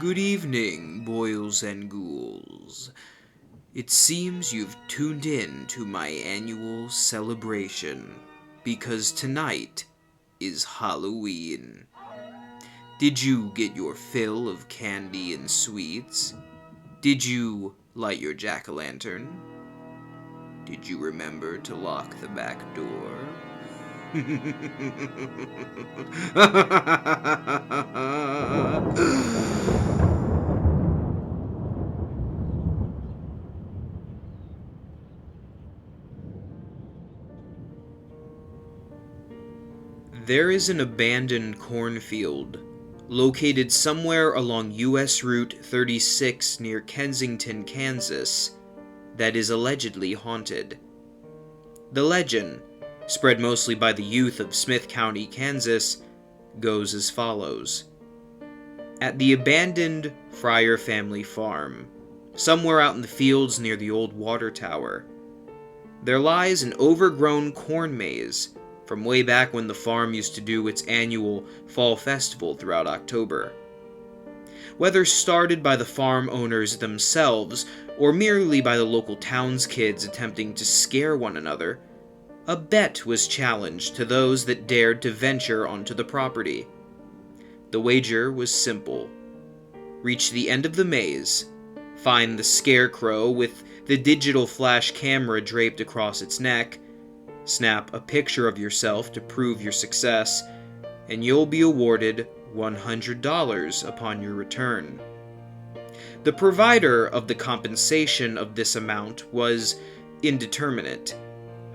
Good evening, boils and ghouls. It seems you've tuned in to my annual celebration, because tonight is Halloween. Did you get your fill of candy and sweets? Did you light your jack-o'-lantern? Did you remember to lock the back door? There is an abandoned cornfield located somewhere along US Route 36 near Kensington, Kansas, that is allegedly haunted. The legend, spread mostly by the youth of Smith County, Kansas, goes as follows. At the abandoned Friar family farm, somewhere out in the fields near the old water tower, there lies an overgrown corn maze from way back when the farm used to do its annual fall festival throughout October. Whether started by the farm owners themselves, or merely by the local towns kids attempting to scare one another, a bet was challenged to those that dared to venture onto the property. The wager was simple. Reach the end of the maze, find the scarecrow with the digital flash camera draped across its neck, snap a picture of yourself to prove your success, and you'll be awarded $100 upon your return. The provider of the compensation of this amount was indeterminate.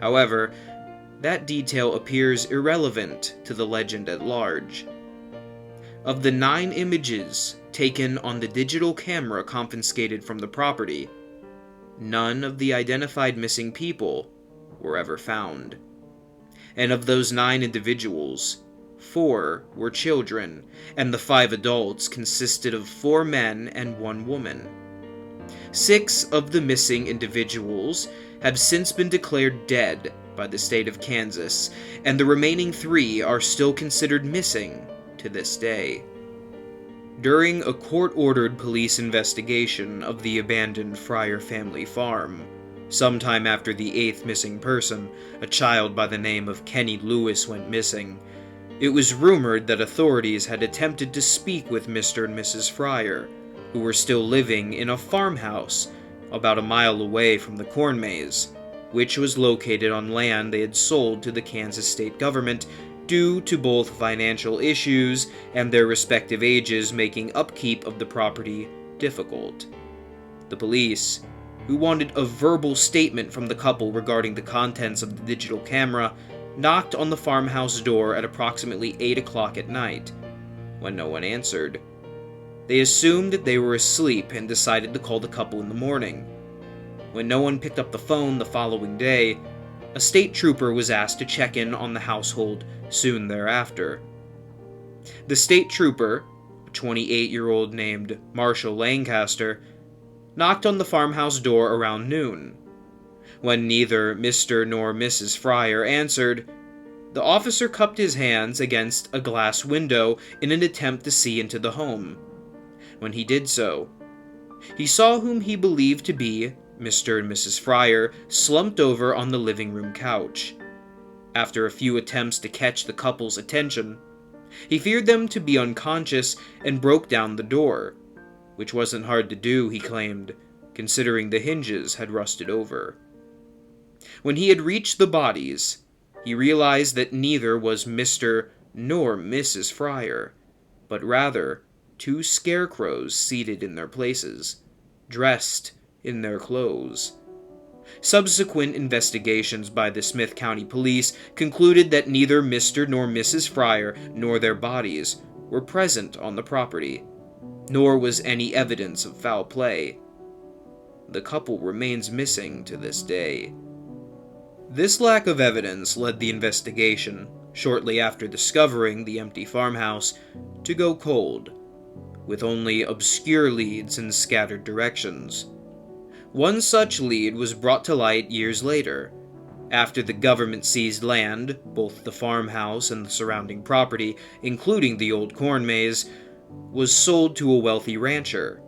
However, that detail appears irrelevant to the legend at large. Of the 9 images taken on the digital camera confiscated from the property, none of the identified missing people were ever found. And of those 9 individuals, 4 were children, and the 5 adults consisted of 4 men and 1 woman. 6 of the missing individuals have since been declared dead by the state of Kansas, and the remaining 3 are still considered missing to this day. During a court-ordered police investigation of the abandoned Friar family farm, sometime after the 8th missing person, a child by the name of Kenny Lewis, went missing, it was rumored that authorities had attempted to speak with Mr. and Mrs. Friar, who were still living in a farmhouse about a mile away from the corn maze, which was located on land they had sold to the Kansas state government due to both financial issues and their respective ages making upkeep of the property difficult. The police, who wanted a verbal statement from the couple regarding the contents of the digital camera, knocked on the farmhouse door at approximately 8 o'clock at night. When no one answered, they assumed that they were asleep and decided to call the couple in the morning. When no one picked up the phone the following day, a state trooper was asked to check in on the household soon thereafter. The state trooper, a 28-year-old named Marshall Lancaster, knocked on the farmhouse door around noon. When neither Mr. nor Mrs. Friar answered, the officer cupped his hands against a glass window in an attempt to see into the home. When he did so, he saw whom he believed to be Mr. and Mrs. Friar slumped over on the living room couch. After a few attempts to catch the couple's attention, he feared them to be unconscious and broke down the door, which wasn't hard to do, he claimed, considering the hinges had rusted over. When he had reached the bodies, he realized that neither was Mr. nor Mrs. Friar, but rather 2 scarecrows seated in their places, dressed in their clothes. Subsequent investigations by the Smith County Police concluded that neither Mr. nor Mrs. Friar nor their bodies were present on the property, nor was any evidence of foul play. The couple remains missing to this day. This lack of evidence led the investigation, shortly after discovering the empty farmhouse, to go cold, with only obscure leads in scattered directions. One such lead was brought to light years later, after the government seized land, both the farmhouse and the surrounding property, including the old corn maze, was sold to a wealthy rancher.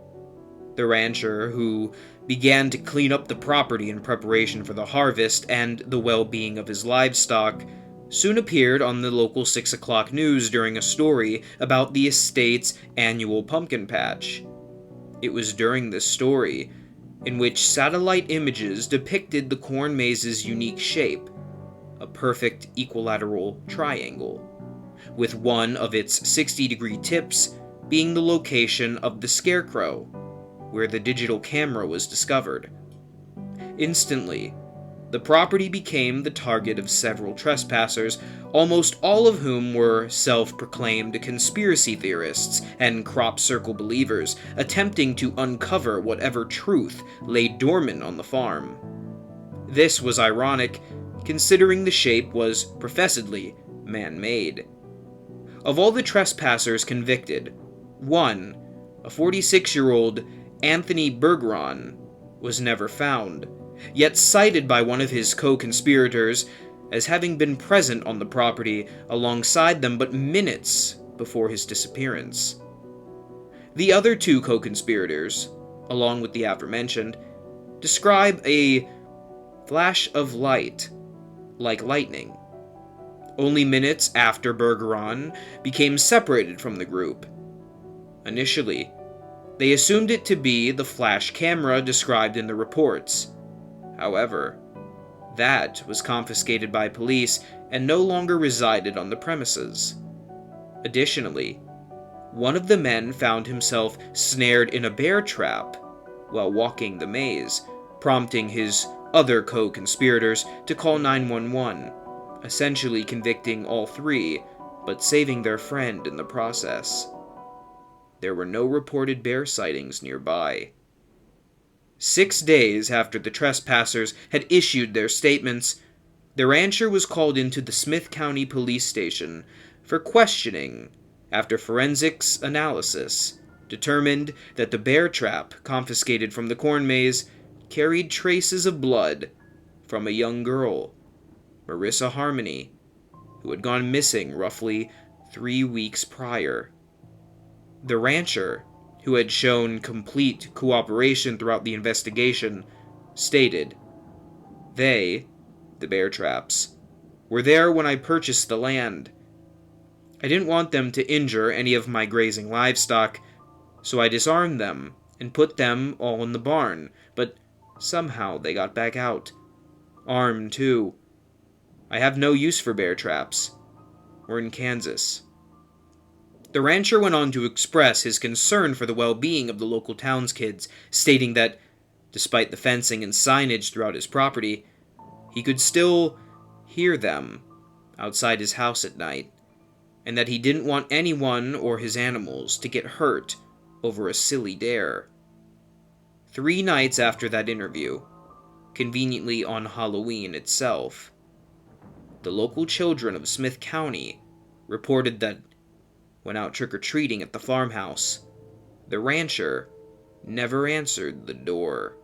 The rancher, who began to clean up the property in preparation for the harvest and the well-being of his livestock, soon appeared on the local 6 o'clock news during a story about the estate's annual pumpkin patch. It was during this story, in which satellite images depicted the corn maze's unique shape, a perfect equilateral triangle, with one of its 60-degree tips being the location of the scarecrow, where the digital camera was discovered. Instantly, the property became the target of several trespassers, almost all of whom were self-proclaimed conspiracy theorists and crop circle believers, attempting to uncover whatever truth lay dormant on the farm. This was ironic, considering the shape was professedly man-made. Of all the trespassers convicted, one, a 46-year-old Anthony Bergeron, was never found, yet cited by one of his co-conspirators as having been present on the property alongside them but minutes before his disappearance. The other two co-conspirators, along with the aforementioned, describe a flash of light, like lightning, only minutes after Bergeron became separated from the group. Initially, they assumed it to be the flash camera described in the reports. However, that was confiscated by police and no longer resided on the premises. Additionally, one of the men found himself snared in a bear trap while walking the maze, prompting his other co-conspirators to call 911, essentially convicting all three, but saving their friend in the process. There were no reported bear sightings nearby. 6 days after the trespassers had issued their statements, the rancher was called into the Smith County Police Station for questioning after forensics analysis determined that the bear trap confiscated from the corn maze carried traces of blood from a young girl, Marissa Harmony, who had gone missing roughly 3 weeks prior. The rancher, who had shown complete cooperation throughout the investigation, stated, "They, the bear traps, were there when I purchased the land. I didn't want them to injure any of my grazing livestock, so I disarmed them and put them all in the barn, but somehow they got back out. Armed, too. I have no use for bear traps. We're in Kansas." The rancher went on to express his concern for the well-being of the local townskids, stating that, despite the fencing and signage throughout his property, he could still hear them outside his house at night, and that he didn't want anyone or his animals to get hurt over a silly dare. 3 nights after that interview, conveniently on Halloween itself, the local children of Smith County reported that when out trick-or-treating at the farmhouse, the rancher never answered the door.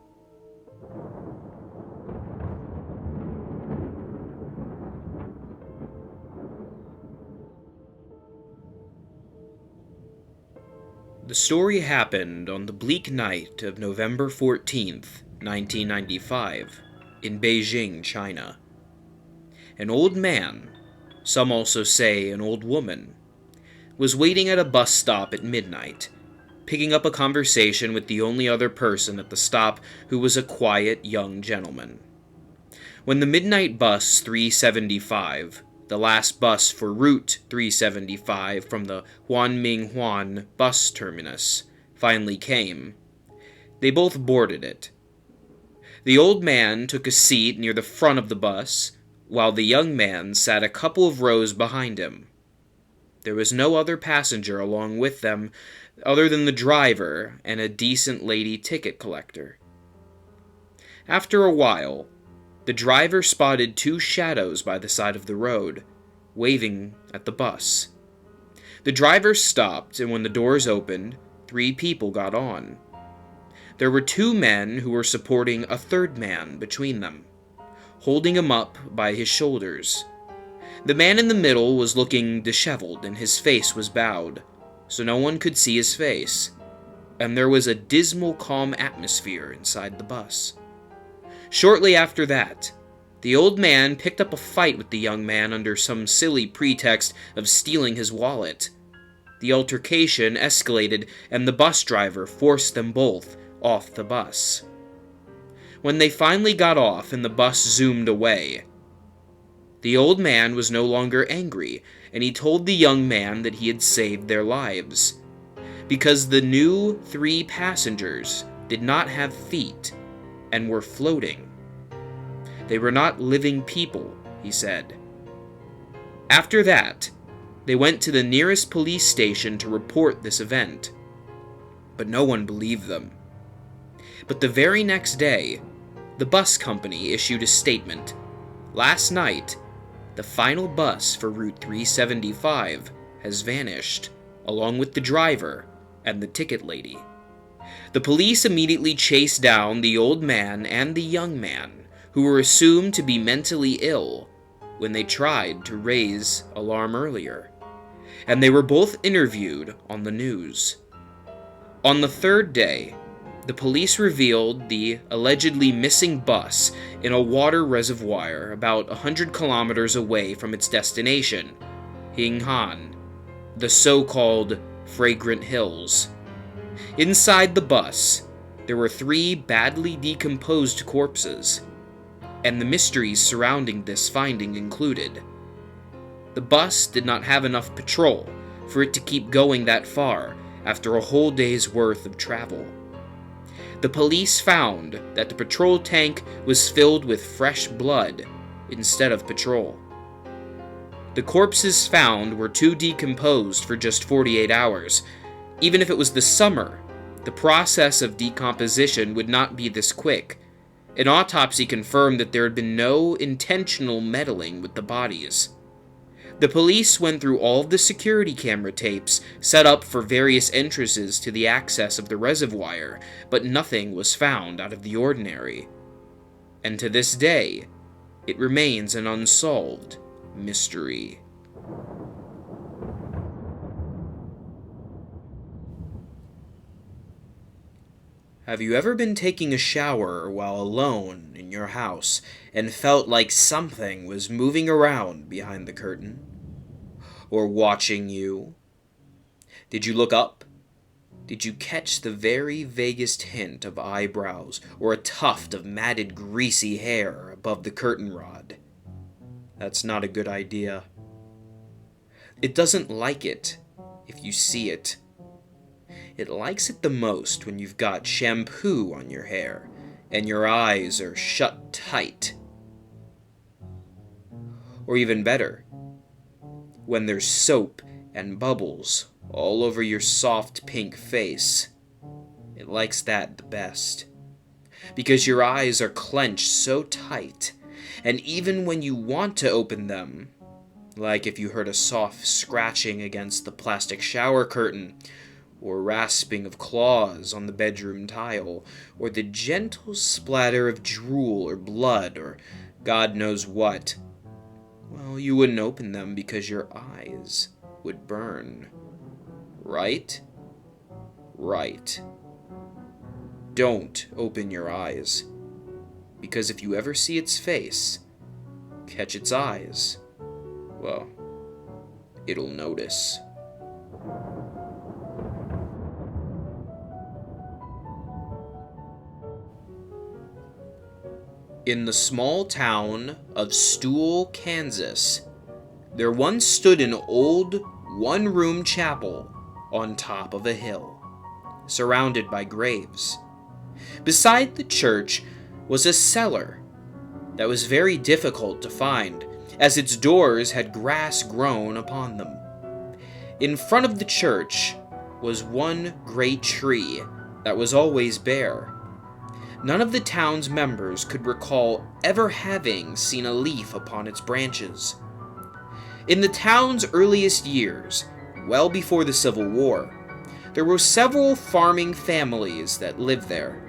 The story happened on the bleak night of November 14th, 1995, in Beijing, China. An old man, some also say an old woman, was waiting at a bus stop at midnight, picking up a conversation with the only other person at the stop, who was a quiet young gentleman. When the midnight bus 375, the last bus for Route 375 from the Huanminghuan bus terminus, finally came, they both boarded it. The old man took a seat near the front of the bus, while the young man sat a couple of rows behind him. There was no other passenger along with them other than the driver and a decent lady ticket collector. After a while, the driver spotted 2 shadows by the side of the road, waving at the bus. The driver stopped, and when the doors opened, 3 people got on. There were 2 men who were supporting a third man between them, holding him up by his shoulders. The man in the middle was looking disheveled, and his face was bowed, so no one could see his face, and there was a dismal, calm atmosphere inside the bus. Shortly after that, the old man picked up a fight with the young man under some silly pretext of stealing his wallet. The altercation escalated, and the bus driver forced them both off the bus. When they finally got off and the bus zoomed away, the old man was no longer angry, and he told the young man that he had saved their lives, because the new 3 passengers did not have feet and were floating. They were not living people, he said. After that, they went to the nearest police station to report this event, but no one believed them. But the very next day, the bus company issued a statement. Last night, the final bus for Route 375 has vanished, along with the driver and the ticket lady. The police immediately chased down the old man and the young man, who were assumed to be mentally ill when they tried to raise alarm earlier, and they were both interviewed on the news. On the 3rd day, the police revealed the allegedly missing bus in a water reservoir about 100 kilometers away from its destination, Hinghan, the so-called Fragrant Hills. Inside the bus, there were 3 badly decomposed corpses, and the mysteries surrounding this finding included: the bus did not have enough petrol for it to keep going that far after a whole day's worth of travel. The police found that the petrol tank was filled with fresh blood instead of petrol. The corpses found were too decomposed for just 48 hours. Even if it was the summer, the process of decomposition would not be this quick. An autopsy confirmed that there had been no intentional meddling with the bodies. The police went through all of the security camera tapes set up for various entrances to the access of the reservoir, but nothing was found out of the ordinary. And to this day, it remains an unsolved mystery. Have you ever been taking a shower while alone in your house and felt like something was moving around behind the curtain? Or watching you? Did you look up? Did you catch the very vaguest hint of eyebrows or a tuft of matted greasy hair above the curtain rod? That's not a good idea. It doesn't like it if you see it. It likes it the most when you've got shampoo on your hair and your eyes are shut tight. Or even better, when there's soap and bubbles all over your soft pink face. It likes that the best, because your eyes are clenched so tight, and even when you want to open them, like if you heard a soft scratching against the plastic shower curtain, or rasping of claws on the bedroom tile, or the gentle splatter of drool or blood, or God knows what, well, you wouldn't open them because your eyes would burn. Right? Right. Don't open your eyes, because if you ever see its face, catch its eyes, well, it'll notice. In the small town of Stool, Kansas, there once stood an old one-room chapel on top of a hill, surrounded by graves. Beside the church was a cellar that was very difficult to find, as its doors had grass grown upon them. In front of the church was one great tree that was always bare. None of the town's members could recall ever having seen a leaf upon its branches. In the town's earliest years, well before the Civil War, there were several farming families that lived there.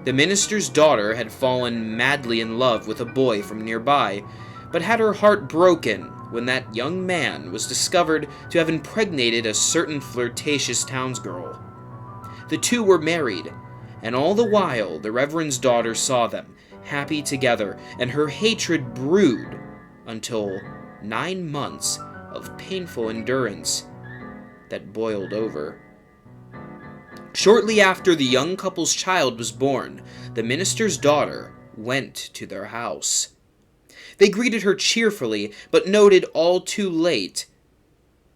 The minister's daughter had fallen madly in love with a boy from nearby, but had her heart broken when that young man was discovered to have impregnated a certain flirtatious townsgirl. The two were married, and all the while the Reverend's daughter saw them, happy together, and her hatred brewed until 9 months of painful endurance that boiled over. Shortly after the young couple's child was born, the minister's daughter went to their house. They greeted her cheerfully, but noted all too late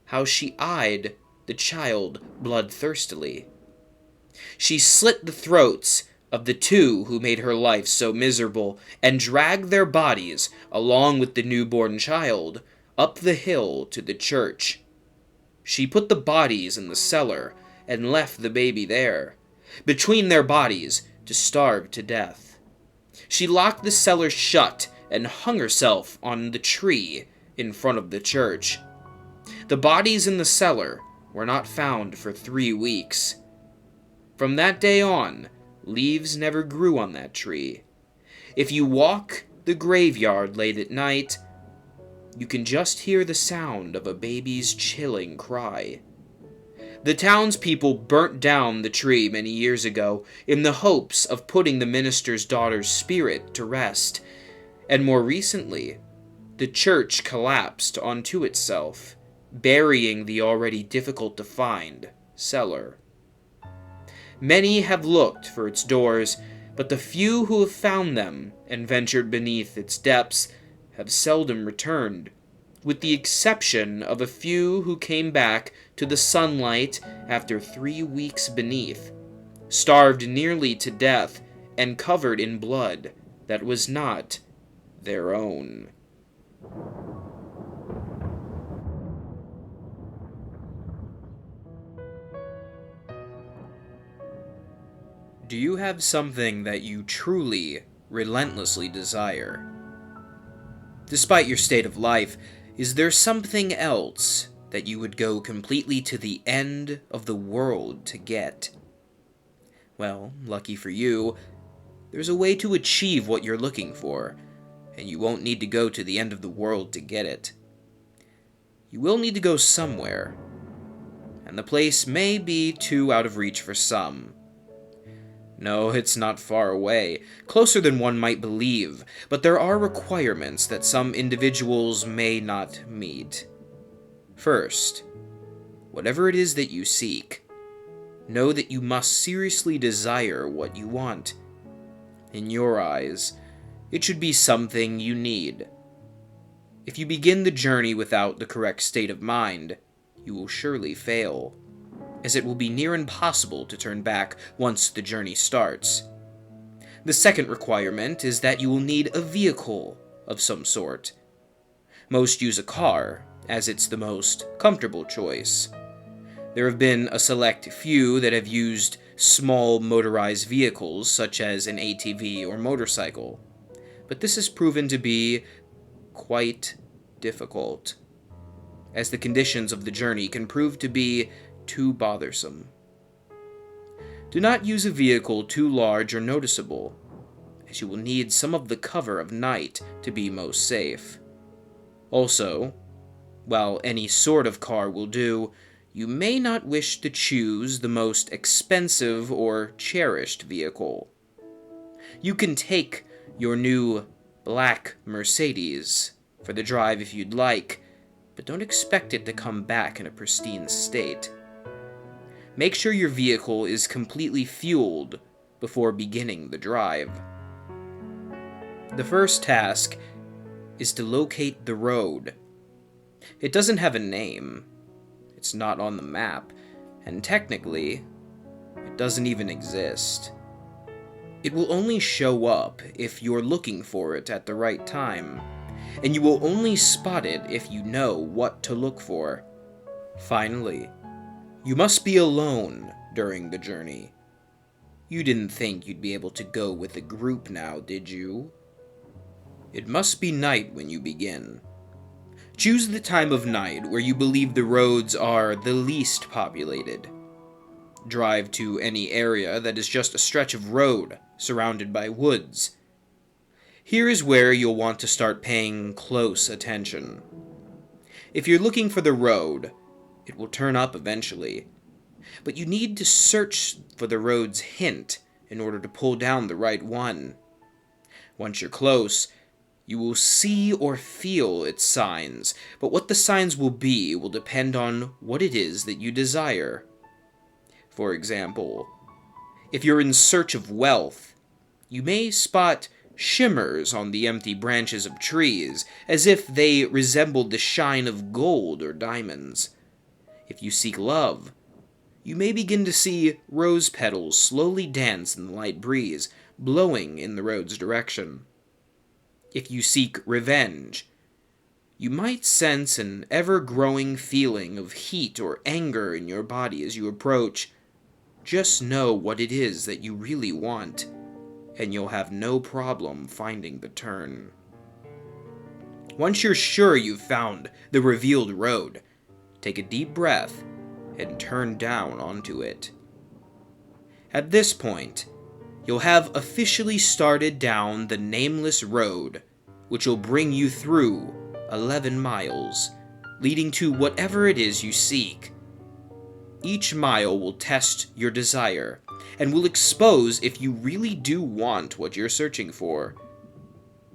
how she eyed the child bloodthirstily. She slit the throats of the two who made her life so miserable, and dragged their bodies, along with the newborn child, up the hill to the church. She put the bodies in the cellar, and left the baby there, between their bodies, to starve to death. She locked the cellar shut, and hung herself on the tree in front of the church. The bodies in the cellar were not found for 3 weeks. From that day on, leaves never grew on that tree. If you walk the graveyard late at night, you can just hear the sound of a baby's chilling cry. The townspeople burnt down the tree many years ago in the hopes of putting the minister's daughter's spirit to rest, and more recently, the church collapsed onto itself, burying the already difficult-to-find cellar. Many have looked for its doors, but the few who have found them and ventured beneath its depths have seldom returned, with the exception of a few who came back to the sunlight after 3 weeks beneath, starved nearly to death and covered in blood that was not their own. Do you have something that you truly, relentlessly desire? Despite your state of life, is there something else that you would go completely to the end of the world to get? Well, lucky for you, there's a way to achieve what you're looking for, and you won't need to go to the end of the world to get it. You will need to go somewhere, and the place may be too out of reach for some. No, it's not far away, closer than one might believe, but there are requirements that some individuals may not meet. First, whatever it is that you seek, know that you must seriously desire what you want. In your eyes, it should be something you need. If you begin the journey without the correct state of mind, you will surely fail, as it will be near impossible to turn back once the journey starts. The second requirement is that you will need a vehicle of some sort. Most use a car, as it's the most comfortable choice. There have been a select few that have used small motorized vehicles, such as an ATV or motorcycle, but this has proven to be quite difficult, as the conditions of the journey can prove to be too bothersome. Do not use a vehicle too large or noticeable, as you will need some of the cover of night to be most safe. Also, while any sort of car will do, you may not wish to choose the most expensive or cherished vehicle. You can take your new black Mercedes for the drive if you'd like, but don't expect it to come back in a pristine state. Make sure your vehicle is completely fueled before beginning the drive. The first task is to locate the road. It doesn't have a name, it's not on the map, and technically, it doesn't even exist. It will only show up if you're looking for it at the right time, and you will only spot it if you know what to look for. Finally, you must be alone during the journey. You didn't think you'd be able to go with a group now, did you? It must be night when you begin. Choose the time of night where you believe the roads are the least populated. Drive to any area that is just a stretch of road surrounded by woods. Here is where you'll want to start paying close attention. If you're looking for the road, it will turn up eventually, but you need to search for the road's hint in order to pull down the right one. Once you're close, you will see or feel its signs, but what the signs will be will depend on what it is that you desire. For example, if you're in search of wealth, you may spot shimmers on the empty branches of trees, as if they resembled the shine of gold or diamonds. If you seek love, you may begin to see rose petals slowly dance in the light breeze, blowing in the road's direction. If you seek revenge, you might sense an ever-growing feeling of heat or anger in your body as you approach. Just know what it is that you really want, and you'll have no problem finding the turn. Once you're sure you've found the revealed road, take a deep breath and turn down onto it. At this point, you'll have officially started down the nameless road, which will bring you through 11 miles, leading to whatever it is you seek. Each mile will test your desire, and will expose if you really do want what you're searching for.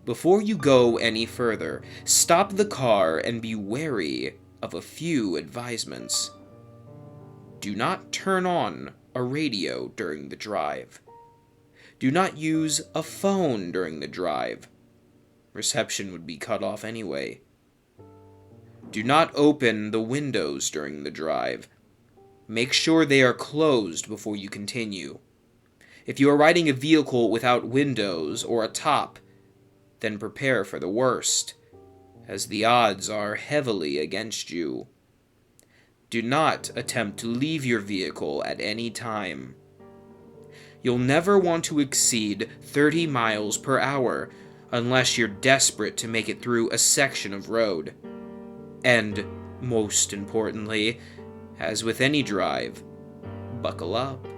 Before you go any further, stop the car and be wary of a few advisements. Do not turn on a radio during the drive. Do not use a phone during the drive. Reception would be cut off anyway. Do not open the windows during the drive. Make sure they are closed before you continue. If you are riding a vehicle without windows or a top, then prepare for the worst, as the odds are heavily against you. Do not attempt to leave your vehicle at any time. You'll never want to exceed 30 miles per hour unless you're desperate to make it through a section of road. And, most importantly, as with any drive, buckle up.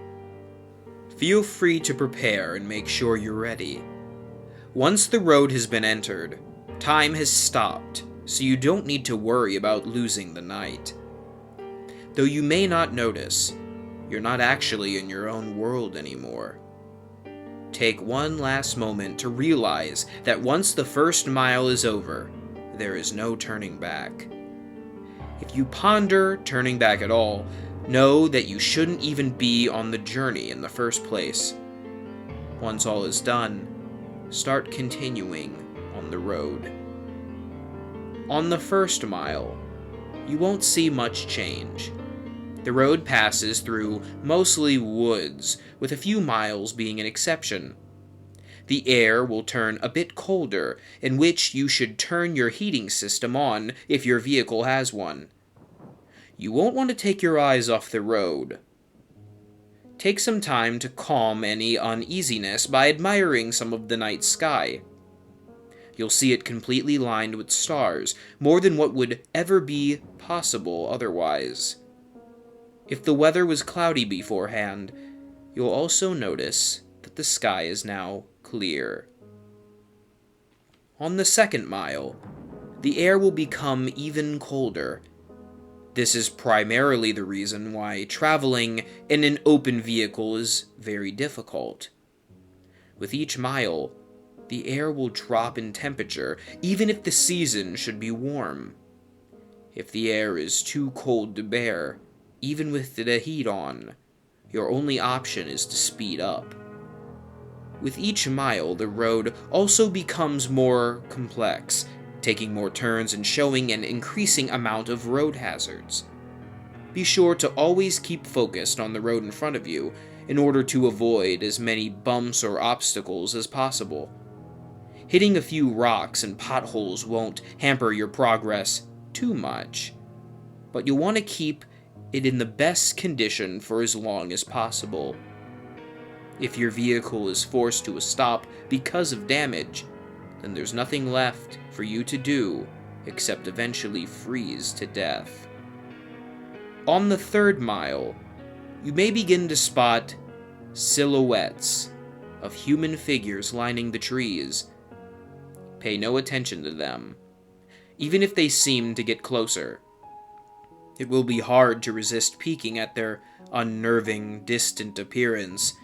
Feel free to prepare and make sure you're ready. Once the road has been entered, time has stopped, so you don't need to worry about losing the night. Though you may not notice, you're not actually in your own world anymore. Take one last moment to realize that once the first mile is over, there is no turning back. If you ponder turning back at all, know that you shouldn't even be on the journey in the first place. Once all is done, start continuing on the road. On the first mile, you won't see much change. The road passes through mostly woods, with a few miles being an exception. The air will turn a bit colder, in which you should turn your heating system on if your vehicle has one. You won't want to take your eyes off the road. Take some time to calm any uneasiness by admiring some of the night sky. You'll see it completely lined with stars, more than what would ever be possible otherwise. If the weather was cloudy beforehand, you'll also notice that the sky is now clear. On the second mile, the air will become even colder. This is primarily the reason why traveling in an open vehicle is very difficult. With each mile, the air will drop in temperature, even if the season should be warm. If the air is too cold to bear, even with the heat on, your only option is to speed up. With each mile, the road also becomes more complex, taking more turns and showing an increasing amount of road hazards. Be sure to always keep focused on the road in front of you in order to avoid as many bumps or obstacles as possible. Hitting a few rocks and potholes won't hamper your progress too much, but you'll want to keep it in the best condition for as long as possible. If your vehicle is forced to a stop because of damage, then there's nothing left for you to do except eventually freeze to death. On the third mile, you may begin to spot silhouettes of human figures lining the trees. Pay no attention to them, even if they seem to get closer. It will be hard to resist peeking at their unnerving, distant appearance,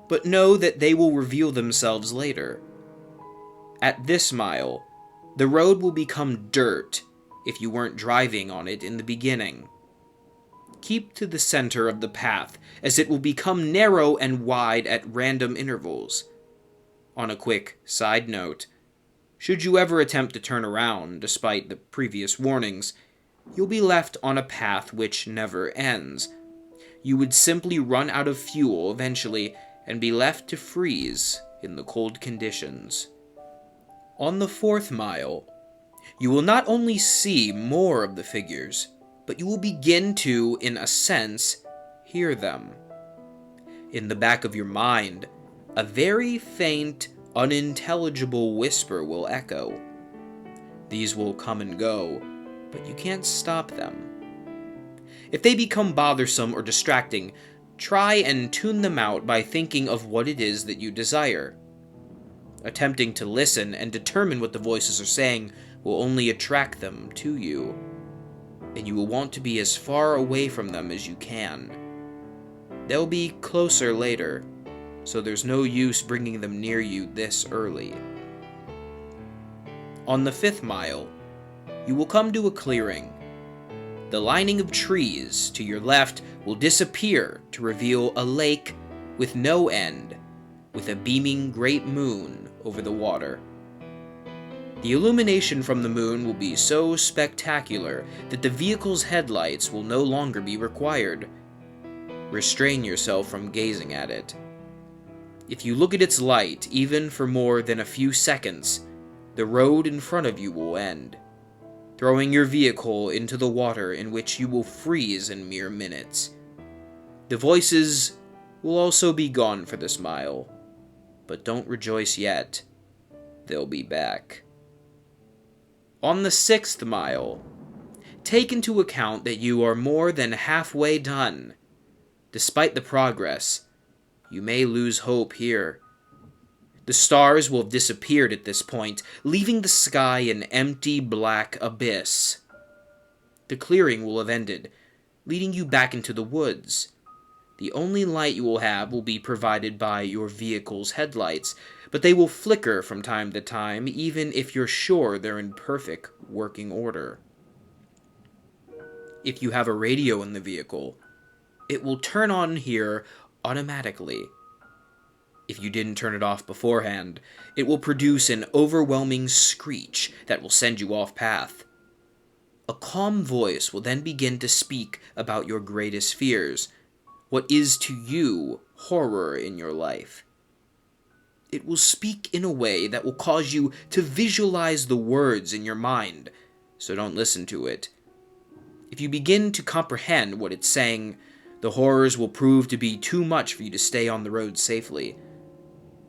but know that they will reveal themselves later. At this mile, the road will become dirt if you weren't driving on it in the beginning. Keep to the center of the path, as it will become narrow and wide at random intervals. On a quick side note, should you ever attempt to turn around, despite the previous warnings, you'll be left on a path which never ends. You would simply run out of fuel eventually and be left to freeze in the cold conditions. On the 4th mile, you will not only see more of the figures, but you will begin to, in a sense, hear them. In the back of your mind, a very faint, unintelligible whisper will echo. These will come and go, but you can't stop them. If they become bothersome or distracting, try and tune them out by thinking of what it is that you desire. Attempting to listen and determine what the voices are saying will only attract them to you, and you will want to be as far away from them as you can. They'll be closer later, so there's no use bringing them near you this early. On the 5th mile, you will come to a clearing. The lining of trees to your left will disappear to reveal a lake with no end, with a beaming great moon over the water. The illumination from the moon will be so spectacular that the vehicle's headlights will no longer be required. Restrain yourself from gazing at it. If you look at its light, even for more than a few seconds, the road in front of you will end, throwing your vehicle into the water in which you will freeze in mere minutes. The voices will also be gone for this mile, but don't rejoice yet. They'll be back. On the 6th mile, take into account that you are more than halfway done. Despite the progress, you may lose hope here. The stars will have disappeared at this point, leaving the sky an empty black abyss. The clearing will have ended, leading you back into the woods. The only light you will have will be provided by your vehicle's headlights, but they will flicker from time to time, even if you're sure they're in perfect working order. If you have a radio in the vehicle, it will turn on here automatically. If you didn't turn it off beforehand, it will produce an overwhelming screech that will send you off path. A calm voice will then begin to speak about your greatest fears, what is to you horror in your life. It will speak in a way that will cause you to visualize the words in your mind, so don't listen to it. If you begin to comprehend what it's saying, the horrors will prove to be too much for you to stay on the road safely.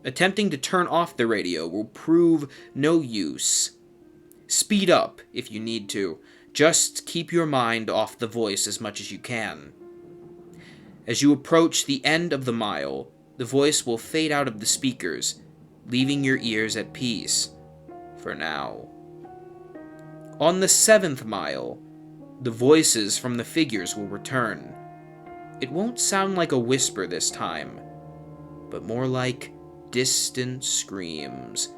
Attempting to turn off the radio will prove no use. Speed up if you need to. Just keep your mind off the voice as much as you can. As you approach the end of the mile, the voice will fade out of the speakers, leaving your ears at peace, for now. On the 7th mile, the voices from the figures will return. It won't sound like a whisper this time, but more like distant screams,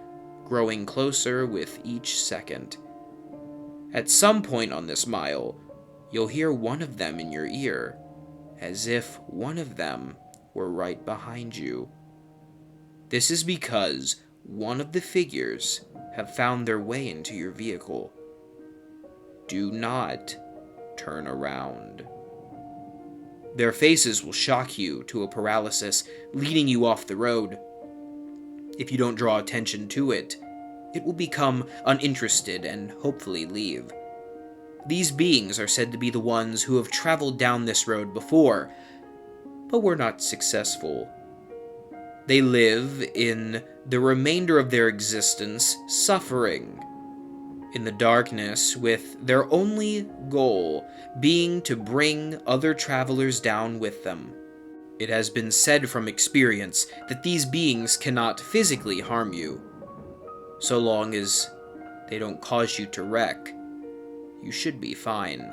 growing closer with each second. At some point on this mile, you'll hear one of them in your ear, as if one of them were right behind you. This is because one of the figures have found their way into your vehicle. Do not turn around. Their faces will shock you to a paralysis, leading you off the road. If you don't draw attention to it, it will become uninterested and hopefully leave. These beings are said to be the ones who have traveled down this road before, but were not successful. They live in the remainder of their existence suffering in the darkness, with their only goal being to bring other travelers down with them. It has been said from experience that these beings cannot physically harm you, So long as they don't cause you to wreck, you should be fine.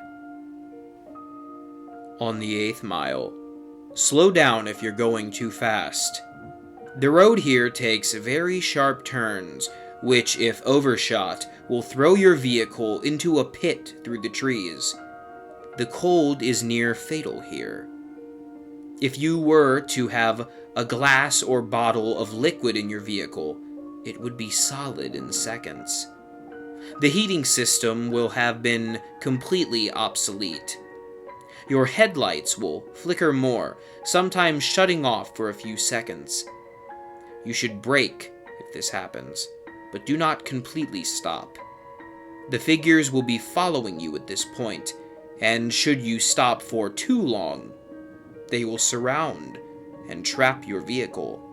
On the 8th mile, slow down if you're going too fast. The road here takes very sharp turns, which, if overshot, will throw your vehicle into a pit through the trees. The cold is near fatal here. If you were to have a glass or bottle of liquid in your vehicle, it would be solid in seconds. The heating system will have been completely obsolete. Your headlights will flicker more, sometimes shutting off for a few seconds. You should brake if this happens, but do not completely stop. The figures will be following you at this point, and should you stop for too long, they will surround and trap your vehicle.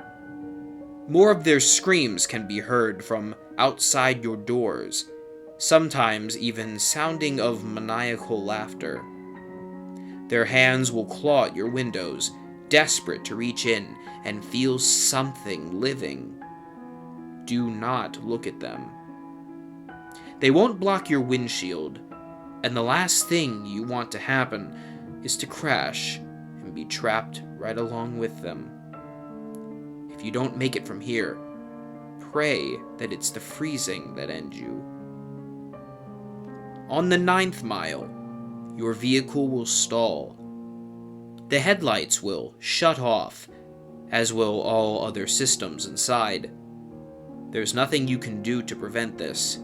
More of their screams can be heard from outside your doors, sometimes even sounding of maniacal laughter. Their hands will claw at your windows, desperate to reach in and feel something living. Do not look at them. They won't block your windshield, and the last thing you want to happen is to crash and be trapped right along with them. If you don't make it from here, pray that it's the freezing that ends you. On the 9th mile, your vehicle will stall. The headlights will shut off, as will all other systems inside. There's nothing you can do to prevent this.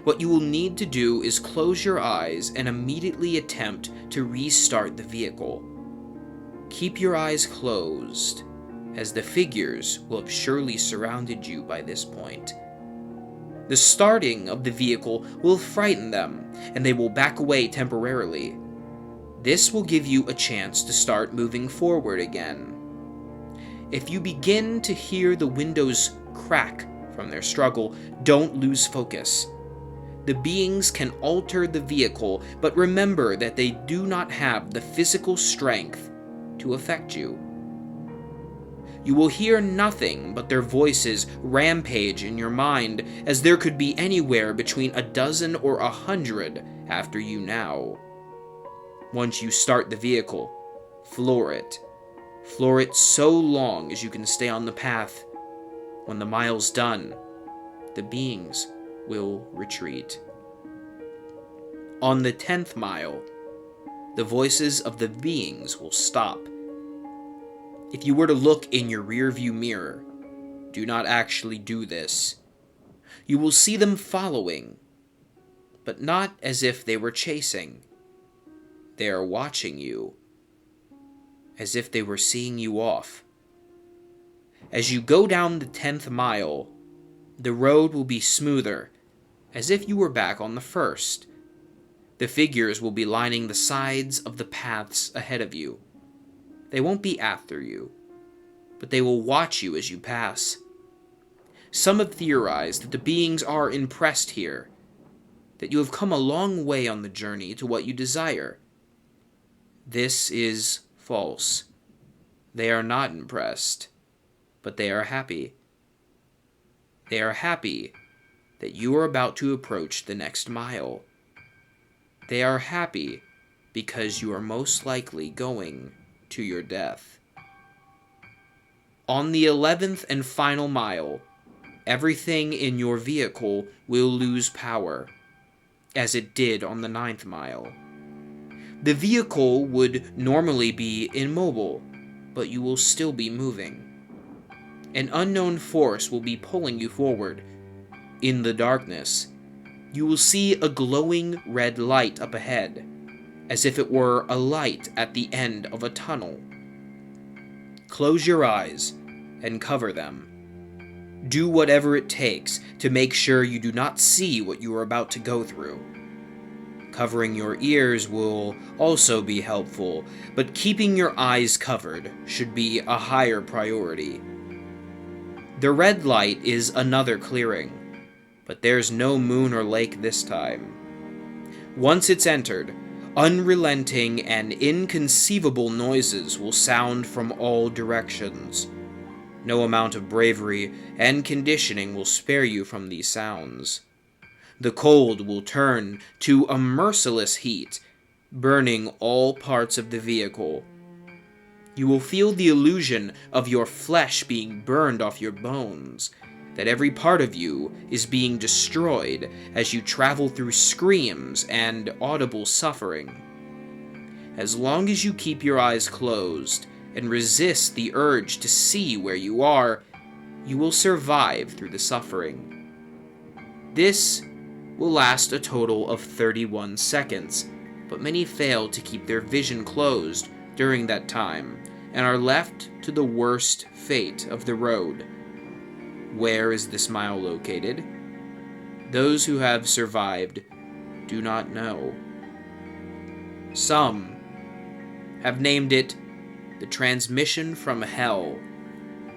What you will need to do is close your eyes and immediately attempt to restart the vehicle. Keep your eyes closed, as the figures will have surely surrounded you by this point. The starting of the vehicle will frighten them, and they will back away temporarily. This will give you a chance to start moving forward again. If you begin to hear the windows crack from their struggle, don't lose focus. The beings can alter the vehicle, but remember that they do not have the physical strength to affect you. You will hear nothing but their voices rampage in your mind, as there could be anywhere between 12 or 100 after you now. Once you start the vehicle, floor it. Floor it so long as you can stay on the path. When the mile's done, the beings will retreat. On the 10th mile, the voices of the beings will stop. If you were to look in your rearview mirror, do not actually do this. You will see them following, but not as if they were chasing. They are watching you, as if they were seeing you off. As you go down the 10th mile, the road will be smoother, as if you were back on the first. The figures will be lining the sides of the paths ahead of you. They won't be after you, but they will watch you as you pass. Some have theorized that the beings are impressed here, that you have come a long way on the journey to what you desire. This is false. They are not impressed, but they are happy. They are happy that you are about to approach the next mile. They are happy because you are most likely going to your death. On the 11th and final mile, everything in your vehicle will lose power, as it did on the 9th mile. The vehicle would normally be immobile, but you will still be moving. An unknown force will be pulling you forward. In the darkness, you will see a glowing red light up ahead, as if it were a light at the end of a tunnel. Close your eyes and cover them. Do whatever it takes to make sure you do not see what you are about to go through. Covering your ears will also be helpful, but keeping your eyes covered should be a higher priority. The red light is another clearing, but there's no moon or lake this time. Once it's entered, unrelenting and inconceivable noises will sound from all directions. No amount of bravery and conditioning will spare you from these sounds. The cold will turn to a merciless heat, burning all parts of the vehicle. You will feel the illusion of your flesh being burned off your bones, that every part of you is being destroyed as you travel through screams and audible suffering. As long as you keep your eyes closed and resist the urge to see where you are, you will survive through the suffering. This will last a total of 31 seconds, but many fail to keep their vision closed during that time and are left to the worst fate of the road. Where is this mile located? Those who have survived do not know. Some have named it the transmission from hell,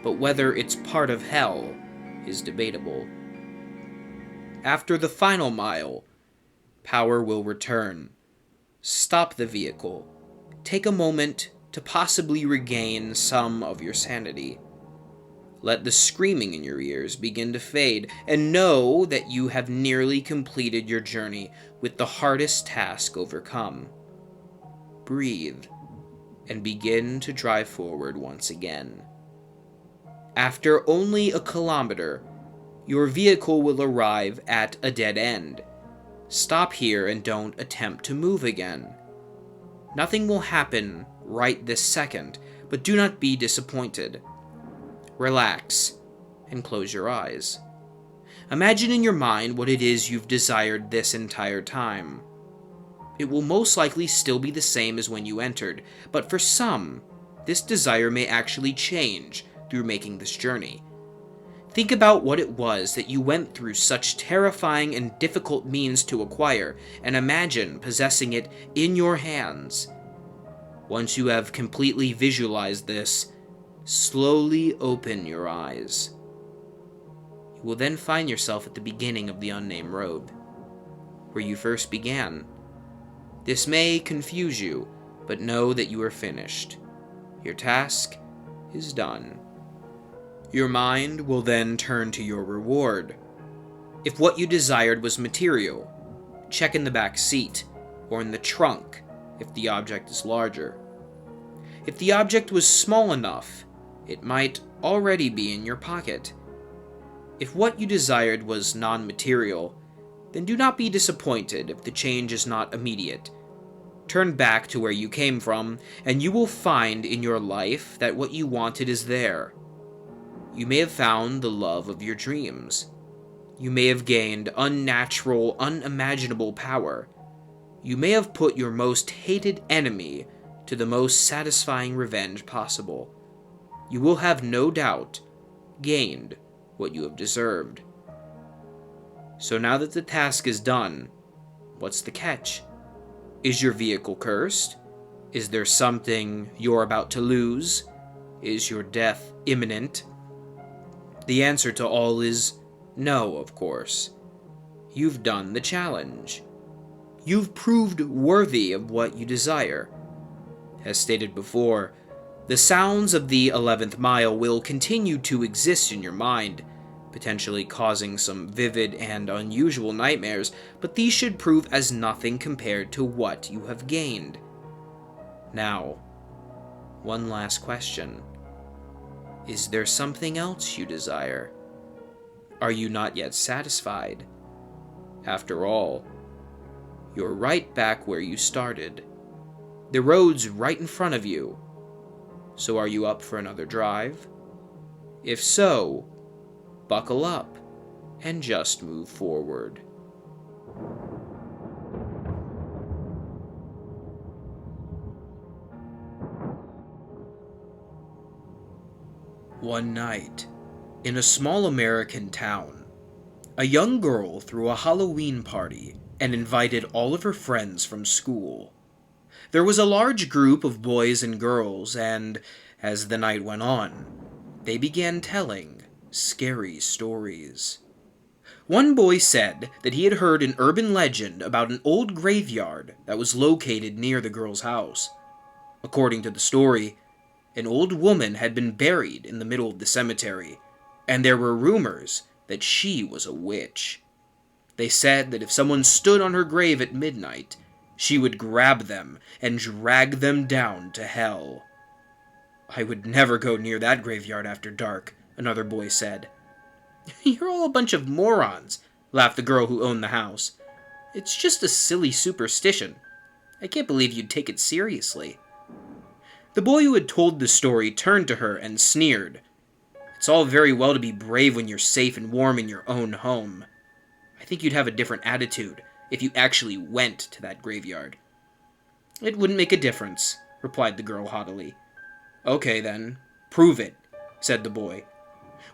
but whether it's part of hell is debatable. After the final mile, power will return. Stop the vehicle. Take a moment to possibly regain some of your sanity. Let the screaming in your ears begin to fade, and know that you have nearly completed your journey with the hardest task overcome. Breathe, and begin to drive forward once again. After only a kilometer, your vehicle will arrive at a dead end. Stop here and don't attempt to move again. Nothing will happen right this second, but do not be disappointed. Relax and close your eyes. Imagine in your mind what it is you've desired this entire time. It will most likely still be the same as when you entered, but for some, this desire may actually change through making this journey. Think about what it was that you went through such terrifying and difficult means to acquire, and imagine possessing it in your hands. Once you have completely visualized this, slowly open your eyes. You will then find yourself at the beginning of the unnamed road, where you first began. This may confuse you, but know that you are finished. Your task is done. Your mind will then turn to your reward. If what you desired was material, check in the back seat, or in the trunk if the object is larger. If the object was small enough, it might already be in your pocket. If what you desired was non-material, then do not be disappointed if the change is not immediate. Turn back to where you came from, and you will find in your life that what you wanted is there. You may have found the love of your dreams. You may have gained unnatural, unimaginable power. You may have put your most hated enemy to the most satisfying revenge possible. You will have no doubt gained what you have deserved. So now that the task is done, what's the catch? Is your vehicle cursed? Is there something you're about to lose? Is your death imminent? The answer to all is no, of course. You've done the challenge. You've proved worthy of what you desire. As stated before, the sounds of the 11th mile will continue to exist in your mind, potentially causing some vivid and unusual nightmares, but these should prove as nothing compared to what you have gained. Now, one last question. Is there something else you desire? Are you not yet satisfied? After all, you're right back where you started. The road's right in front of you. So are you up for another drive? If so, buckle up and just move forward. One night, in a small American town, a young girl threw a Halloween party and invited all of her friends from school. There was a large group of boys and girls, and as the night went on, they began telling scary stories. One boy said that he had heard an urban legend about an old graveyard that was located near the girl's house. According to the story, An old woman had been buried in the middle of the cemetery, and there were rumors that she was a witch. They said that if someone stood on her grave at midnight, she would grab them and drag them down to hell. "I would never go near that graveyard after dark," another boy said. "You're all a bunch of morons," laughed the girl who owned the house. "It's just a silly superstition. I can't believe you'd take it seriously." The boy who had told the story turned to her and sneered. "It's all very well to be brave when you're safe and warm in your own home. I think you'd have a different attitude if you actually went to that graveyard." "It wouldn't make a difference," replied the girl haughtily. "Okay then, prove it," said the boy.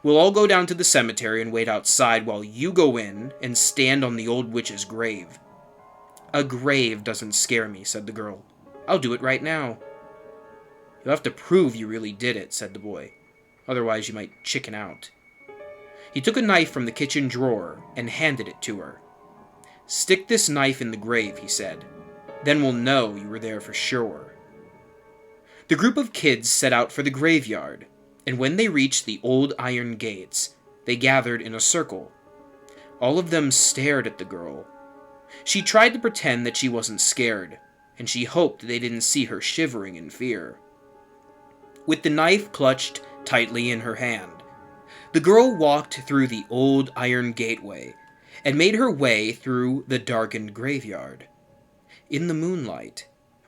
"We'll all go down to the cemetery and wait outside while you go in and stand on the old witch's grave." "A grave doesn't scare me," said the girl. "I'll do it right now." "You'll have to prove you really did it," said the boy. "Otherwise you might chicken out." He took a knife from the kitchen drawer and handed it to her. "Stick this knife in the grave," he said. "Then we'll know you were there for sure." The group of kids set out for the graveyard, and when they reached the old iron gates, they gathered in a circle. All of them stared at the girl. She tried to pretend that she wasn't scared, and she hoped they didn't see her shivering in fear. With the knife clutched tightly in her hand, the girl walked through the old iron gateway and made her way through the darkened graveyard. In the moonlight,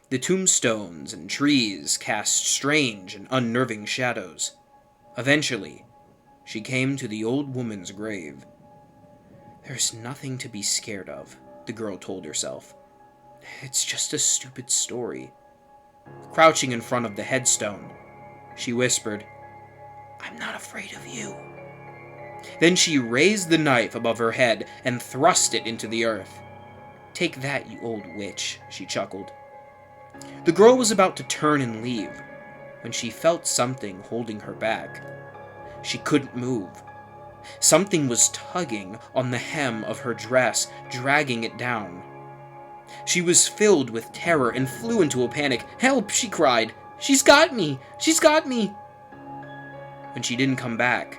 the tombstones and trees cast strange and unnerving shadows. Eventually, she came to the old woman's grave. "There's nothing to be scared of," the girl told herself. "It's just a stupid story." Crouching in front of the headstone, she whispered, "I'm not afraid of you." Then she raised the knife above her head and thrust it into the earth. "Take that, you old witch," she chuckled. The girl was about to turn and leave when she felt something holding her back. She couldn't move. Something was tugging on the hem of her dress, dragging it down. She was filled with terror and flew into a panic. "Help!" she cried. "She's got me! She's got me!" When she didn't come back,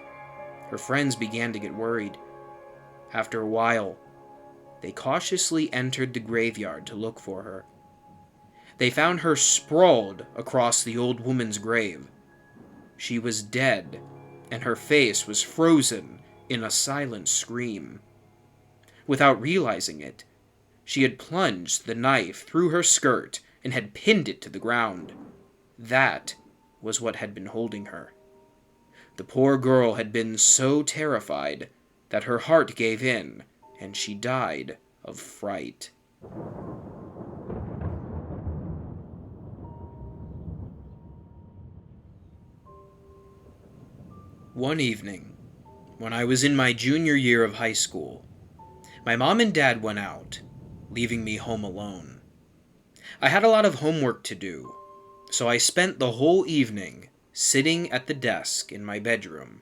her friends began to get worried. After a while, they cautiously entered the graveyard to look for her. They found her sprawled across the old woman's grave. She was dead, and her face was frozen in a silent scream. Without realizing it, she had plunged the knife through her skirt and had pinned it to the ground. That was what had been holding her. The poor girl had been so terrified that her heart gave in, and she died of fright. One evening, when I was in my junior year of high school, my mom and dad went out, leaving me home alone. I had a lot of homework to do, so I spent the whole evening sitting at the desk in my bedroom.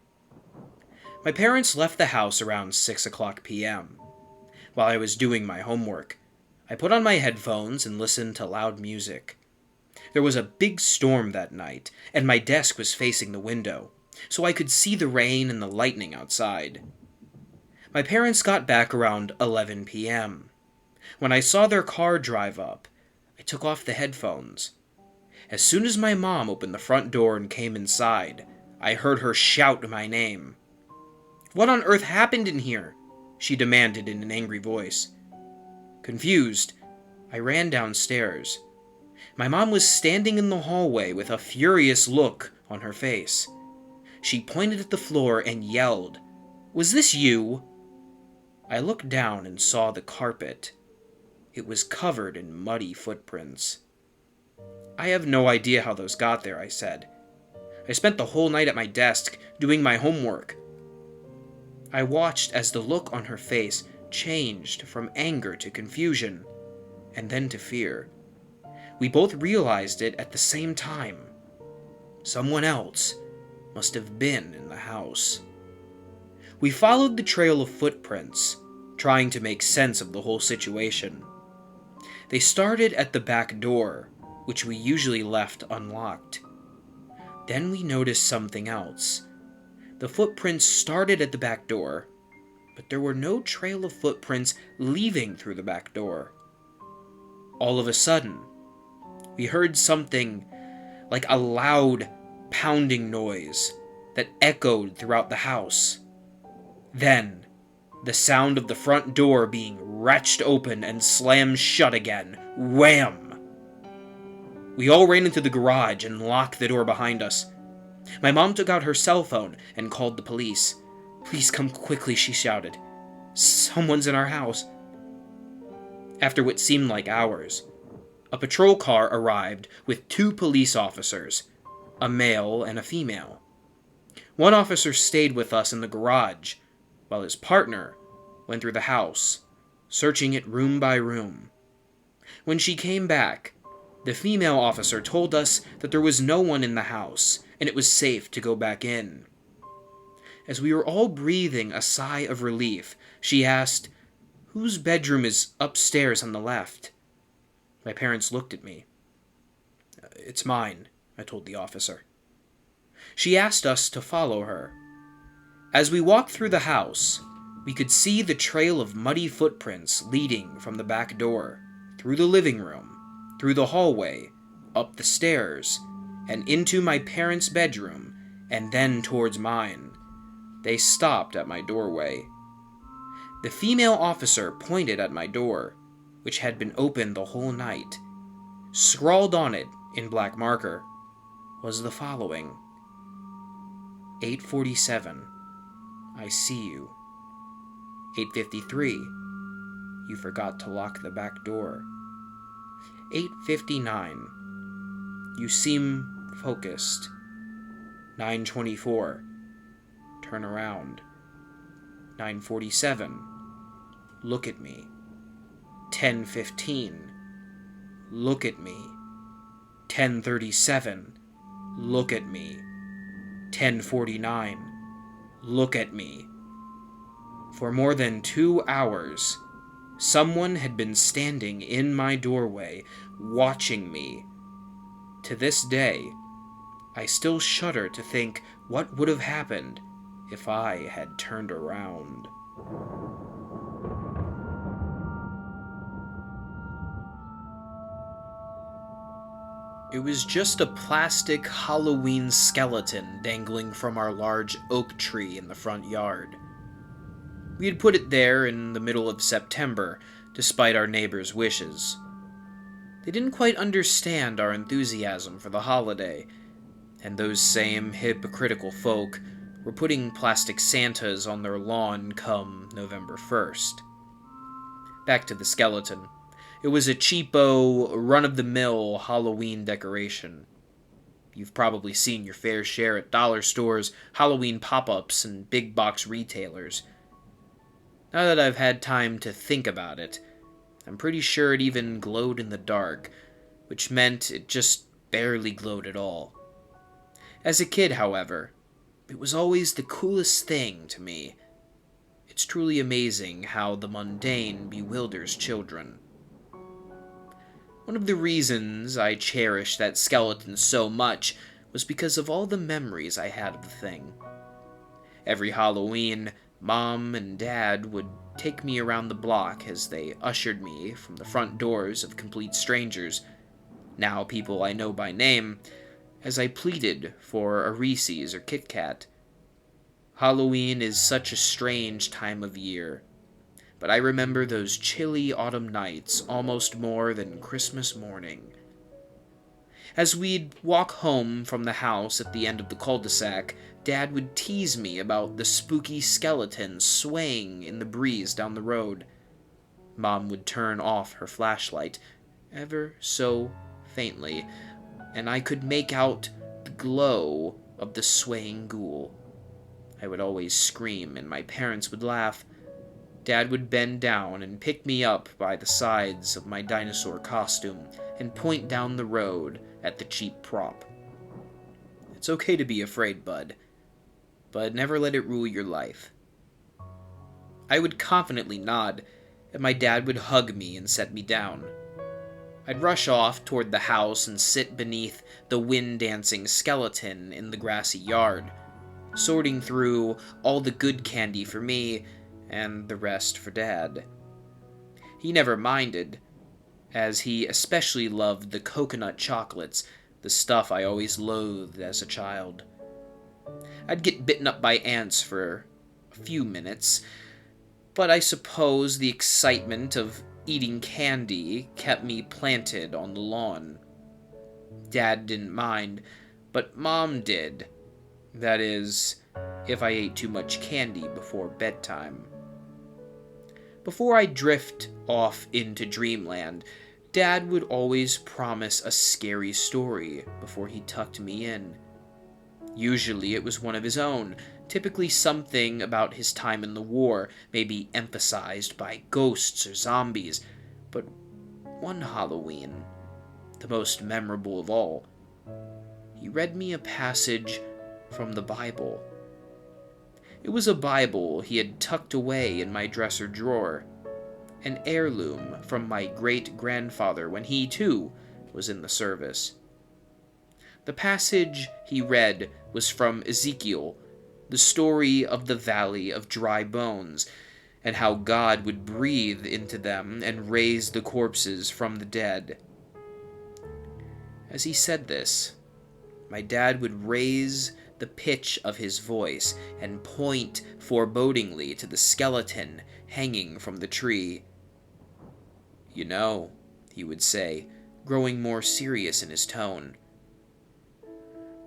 My parents left the house around 6 p.m. While I was doing my homework, I put on my headphones and listened to loud music. There was a big storm that night, and my desk was facing the window, so I could see the rain and the lightning outside. My parents got back around 11 p.m. When I saw their car drive up, I took off the headphones. As soon as my mom opened the front door and came inside, I heard her shout my name. "What on earth happened in here?" she demanded in an angry voice. Confused, I ran downstairs. My mom was standing in the hallway with a furious look on her face. She pointed at the floor and yelled, "Was this you?" I looked down and saw the carpet. It was covered in muddy footprints. "I have no idea how those got there," I said. "I spent the whole night at my desk doing my homework." I watched as the look on her face changed from anger to confusion, and then to fear. We both realized it at the same time. Someone else must have been in the house. We followed the trail of footprints, trying to make sense of the whole situation. They started at the back door, which we usually left unlocked. Then we noticed something else. The footprints started at the back door, but there were no trail of footprints leaving through the back door. All of a sudden, we heard something like a loud, pounding noise that echoed throughout the house. Then, the sound of the front door being wrenched open and slammed shut again. Wham! We all ran into the garage and locked the door behind us. My mom took out her cell phone and called the police. "Please come quickly," she shouted. "Someone's in our house." After what seemed like hours, a patrol car arrived with 2 police officers, a male and a female. One officer stayed with us in the garage, while his partner went through the house, searching it room by room. When she came back, the female officer told us that there was no one in the house, and it was safe to go back in. As we were all breathing a sigh of relief, she asked, "Whose bedroom is upstairs on the left?" My parents looked at me. "It's mine," I told the officer. She asked us to follow her. As we walked through the house, we could see the trail of muddy footprints leading from the back door, through the living room, through the hallway, up the stairs, and into my parents' bedroom, and then towards mine. They stopped at my doorway. The female officer pointed at my door, which had been open the whole night. Scrawled on it, in black marker, was the following: 8:47, I see you. 8:53, you forgot to lock the back door. 8:59, you seem focused. 9:24, turn around. 9:47, look at me. 10:15, look at me. 10:37, look at me. 10:49, look at me. For more than 2 hours, someone had been standing in my doorway, watching me. To this day, I still shudder to think what would have happened if I had turned around. It was just a plastic Halloween skeleton dangling from our large oak tree in the front yard. We had put it there in the middle of September, despite our neighbors' wishes. They didn't quite understand our enthusiasm for the holiday, and those same hypocritical folk were putting plastic Santas on their lawn come November 1st. Back to the skeleton. It was a cheapo, run-of-the-mill Halloween decoration. You've probably seen your fair share at dollar stores, Halloween pop-ups, and big-box retailers. Now that I've had time to think about it, I'm pretty sure it even glowed in the dark, which meant it just barely glowed at all. As a kid, however, it was always the coolest thing to me. It's truly amazing how the mundane bewilders children. One of the reasons I cherished that skeleton so much was because of all the memories I had of the thing. Every Halloween, Mom and Dad would take me around the block as they ushered me from the front doors of complete strangers, now people I know by name, as I pleaded for a Reese's or Kit Kat. Halloween is such a strange time of year, but I remember those chilly autumn nights almost more than Christmas morning. As we'd walk home from the house at the end of the cul-de-sac, Dad would tease me about the spooky skeleton swaying in the breeze down the road. Mom would turn off her flashlight, ever so faintly, and I could make out the glow of the swaying ghoul. I would always scream, and my parents would laugh. Dad would bend down and pick me up by the sides of my dinosaur costume and point down the road at the cheap prop. It's okay to be afraid, bud, but never let it rule your life. I would confidently nod, and my dad would hug me and set me down. I'd rush off toward the house and sit beneath the wind-dancing skeleton in the grassy yard, sorting through all the good candy for me and the rest for Dad. He never minded, as he especially loved the coconut chocolates, the stuff I always loathed as a child. I'd get bitten up by ants for a few minutes, but I suppose the excitement of eating candy kept me planted on the lawn. Dad didn't mind, but Mom did. That is, if I ate too much candy before bedtime. Before I drift off into dreamland, Dad would always promise a scary story before he tucked me in. Usually it was one of his own, typically something about his time in the war, maybe emphasized by ghosts or zombies. But one Halloween, the most memorable of all, he read me a passage from the Bible. It was a Bible he had tucked away in my dresser drawer, an heirloom from my great-grandfather when he, too, was in the service. The passage he read was from Ezekiel, the story of the Valley of Dry Bones, and how God would breathe into them and raise the corpses from the dead. As he said this, my dad would raise the pitch of his voice and point forebodingly to the skeleton hanging from the tree. "You know," he would say, growing more serious in his tone,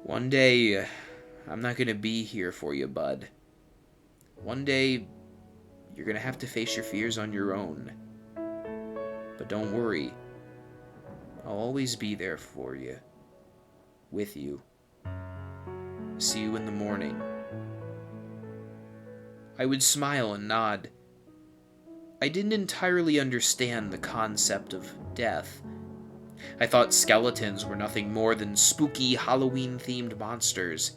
"one day, I'm not going to be here for you, bud. One day, you're going to have to face your fears on your own. But don't worry. I'll always be there for you. With you. See you in the morning." I would smile and nod. I didn't entirely understand the concept of death. I thought skeletons were nothing more than spooky Halloween-themed monsters.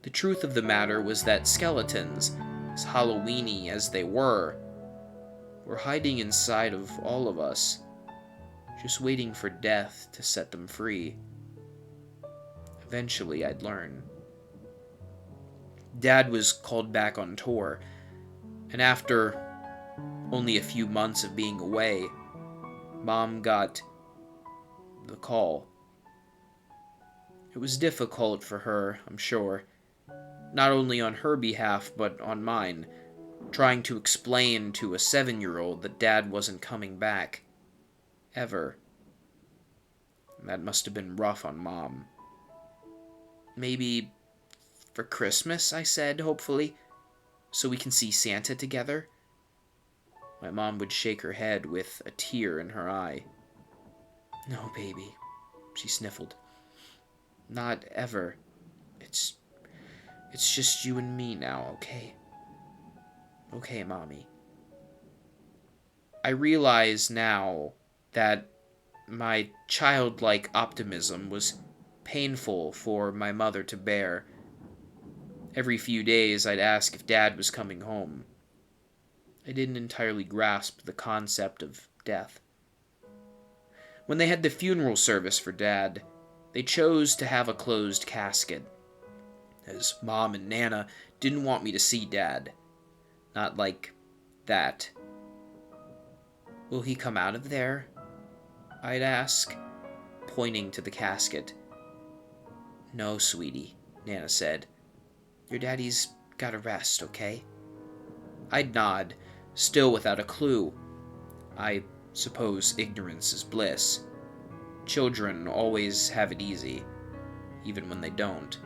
The truth of the matter was that skeletons, as Halloween-y as they were hiding inside of all of us, just waiting for death to set them free. Eventually, I'd learn. Dad was called back on tour, and after only a few months of being away, Mom got the call. It was difficult for her, I'm sure, not only on her behalf, but on mine, trying to explain to a 7-year-old that Dad wasn't coming back. Ever. That must have been rough on Mom. "Maybe for Christmas," I said, hopefully, "so we can see Santa together?" My mom would shake her head with a tear in her eye. "No, baby," she sniffled. "Not ever. It's just you and me now, okay? Okay, Mommy." I realize now that my childlike optimism was painful for my mother to bear. Every few days I'd ask if Dad was coming home. I didn't entirely grasp the concept of death. When they had the funeral service for Dad, they chose to have a closed casket, as Mom and Nana didn't want me to see Dad. Not like that. "Will he come out of there?" I'd ask, pointing to the casket. "No, sweetie," Nana said. "Your daddy's gotta rest, okay?" I'd nod, still without a clue. I suppose ignorance is bliss. Children always have it easy, even when they don't.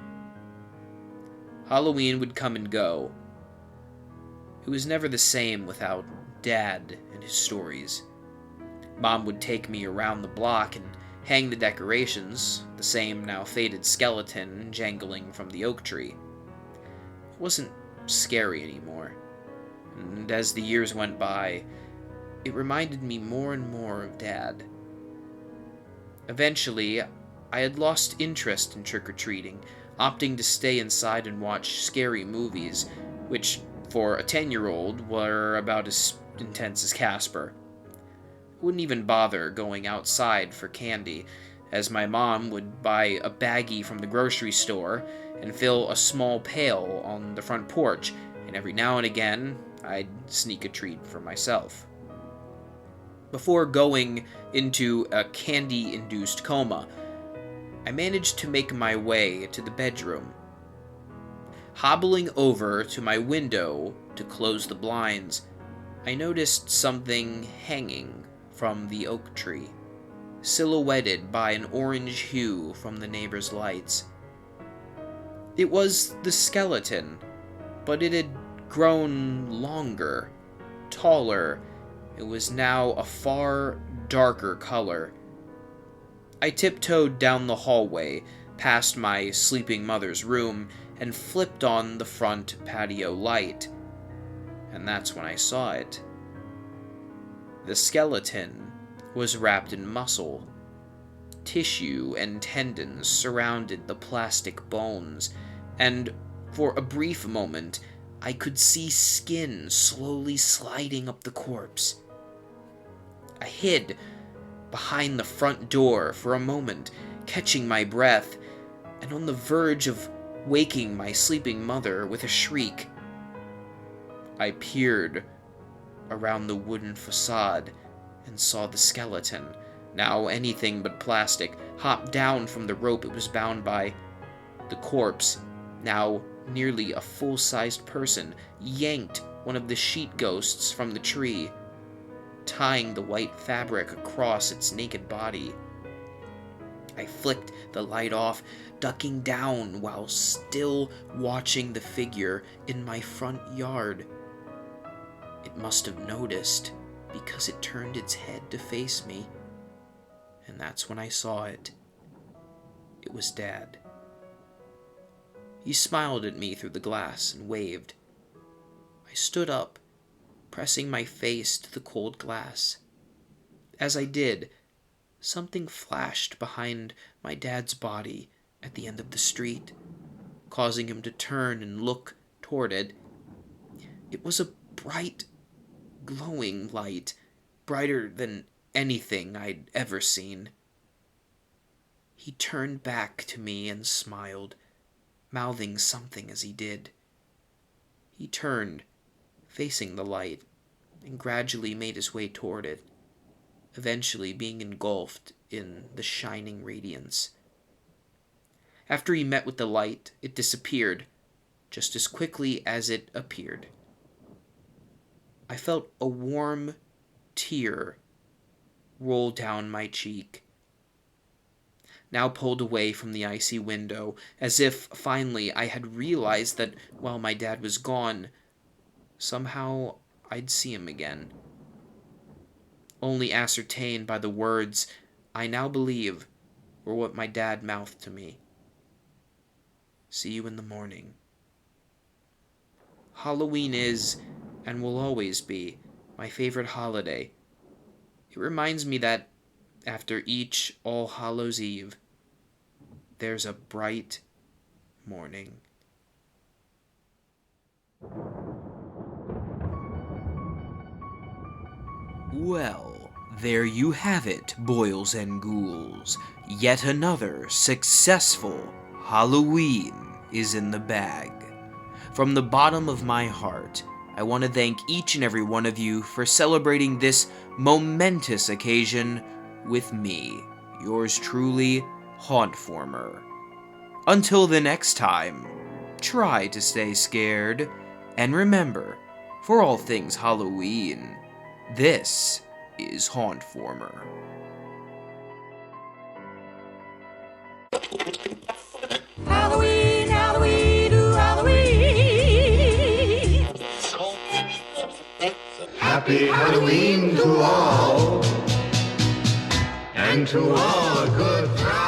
Halloween would come and go. It was never the same without Dad and his stories. Mom would take me around the block and hang the decorations, the same now faded skeleton jangling from the oak tree. It wasn't scary anymore, and as the years went by, it reminded me more and more of Dad. Eventually, I had lost interest in trick-or-treating, opting to stay inside and watch scary movies, which, for a 10-year-old, were about as intense as Casper. wouldn't even bother going outside for candy, as my mom would buy a baggie from the grocery store and fill a small pail on the front porch, and every now and again, I'd sneak a treat for myself. Before going into a candy-induced coma, I managed to make my way to the bedroom. Hobbling over to my window to close the blinds, I noticed something hanging from the oak tree, silhouetted by an orange hue from the neighbor's lights. It was the skeleton, but it had grown longer, taller. It was now a far darker color. I tiptoed down the hallway, past my sleeping mother's room, and flipped on the front patio light. And that's when I saw it. The skeleton was wrapped in muscle. Tissue and tendons surrounded the plastic bones, and for a brief moment, I could see skin slowly sliding up the corpse. I hid behind the front door for a moment, catching my breath, and on the verge of waking my sleeping mother with a shriek. I peered around the wooden facade and saw the skeleton, now anything but plastic, hop down from the rope it was bound by. The corpse, now nearly a full-sized person, yanked one of the sheet ghosts from the tree, tying the white fabric across its naked body. I flicked the light off, ducking down while still watching the figure in my front yard. It must have noticed, because it turned its head to face me. And that's when I saw it. It was Dad. He smiled at me through the glass and waved. I stood up, pressing my face to the cold glass. As I did, something flashed behind my dad's body at the end of the street, causing him to turn and look toward it. It was a bright, glowing light, brighter than anything I'd ever seen. He turned back to me and smiled, mouthing something as he did. He turned, facing the light, and gradually made his way toward it, eventually being engulfed in the shining radiance. After he met with the light, it disappeared, just as quickly as it appeared. I felt a warm tear roll down my cheek, now pulled away from the icy window, as if, finally, I had realized that while my dad was gone, somehow I'd see him again. Only ascertained by the words I now believe were what my dad mouthed to me. See you in the morning. Halloween is, and will always be, my favorite holiday. It reminds me that, after each All Hallows Eve, there's a bright morning. Well, there you have it, boils and ghouls. Yet another successful Halloween is in the bag. From the bottom of my heart, I want to thank each and every one of you for celebrating this momentous occasion with me, yours truly, hauntformer. Until the next time, try to stay scared, and remember, for all things Halloween, this is hauntformer. Halloween, Halloween, ooh, Halloween. Happy Halloween to all, and to all a good Friday.